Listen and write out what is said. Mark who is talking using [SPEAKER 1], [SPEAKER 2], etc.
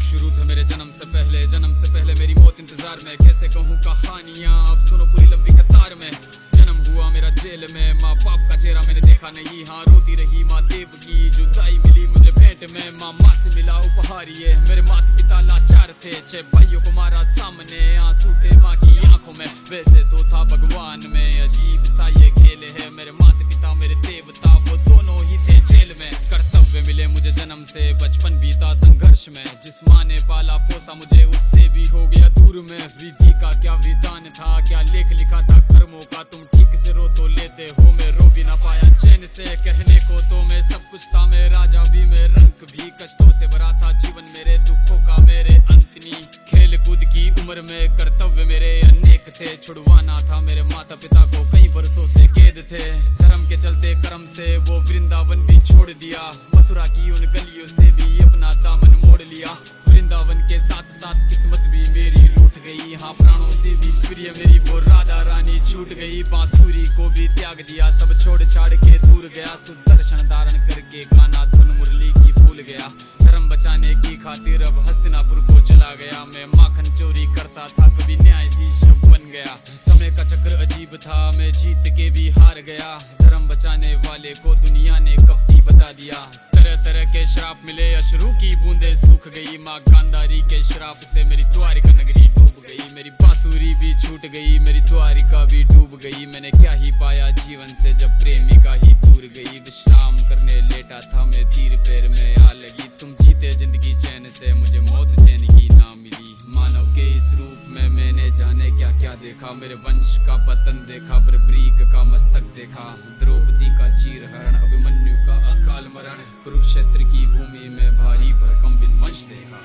[SPEAKER 1] शुरू थे मेरे जन्म से पहले मेरी मौत इंतजार में। कैसे कहूँ कहानियाँ, अब सुनो पूरी लंबी कतार में। जन्म हुआ मेरा जेल में, माँ बाप का चेहरा मैंने देखा नहीं। हाँ रोती रही माँ देव की, जुदाई मिली मुझे भेंट में। माँ से मिला उपहार ये, मेरे माता पिता लाचार थे। 6 भाइयों को मारा सामने, आंसू थे माँ की आंखों में। वैसे तो था भगवान में, अजीब सा ये खेल है। मेरे माता पिता मेरे देवता, वो दोनों ही थे जेल में। कर्तव्य मिले मुझे जन्म से, बचपन बीता संघर्ष में। जिस माँ ने पाला पोसा मुझे, उससे भी हो गया दूर में। विधि का क्या विधान था, क्या लेख लिखा था कर्मों का। तुम ठीक से रो तो लेते हो, मैं रो भी ना पाया चैन से। कहने को तो मैं सब कुछ था, मैं राजा भी, मैं रंग भी। कष्टों से भरा था जीवन मेरे, दुखों का मेरे अंत नहीं। खेल कूद की उम्र में कर्तव्य मेरे अनेक थे। छुड़वाना था मेरे माता पिता को, कई बरसों से कैद थे। धर्म के चलते कर्म से वो वृंदावन भी छोड़ दिया। मथुरा की उन गलियों से भी अपना दामन मोड़ लिया। वृंदावन के साथ साथ किस्मत भी मेरी रूठ गई। हाँ प्राणों से भी प्रिय मेरी वो राधा रानी छूट गई। बांसुरी को भी त्याग दिया, सब छोड़ छाड़ के दूर गया। सुदर्शन धारण करके गाना धुन मुरली की भूल गया। धर्म बचाने की खातिर अब हस्तिनापुर को चला गया। मैं माखन चोरी करता था, कभी न्यायाधीश बन गया। समय का चक्र अजीब था, मैं जीत के भी हार गया। धर्म बचाने वाले को दुनिया ने कपटी बता दिया। तरह तरह के श्राप मिले, अश्रु की बूंदे सूख गई। माँ गांधारी के श्राप से मेरी द्वारिका नगरी डूब गई। मेरी बांसुरी भी छूट गई, मेरी द्वारिका भी डूब गई। मैंने क्या ही पाया जीवन से, जब प्रेमिका ही दूर गई। विश्राम करने लेटा था मैं, तीर पैर में आ लगी। तुम जीते जिंदगी चैन से, मुझे मौत चैन की ना मिली। मानव के इस रूप में मैंने जाने क्या क्या देखा। मेरे वंश का पतन देखा, बर्बरीक का मस्तक देखा। द्रौपदी का चीरहरण, अभिमन्यु का अकाल मरण। कुरुक्षेत्र की भूमि में भारी भरकम विध्वंस देखा।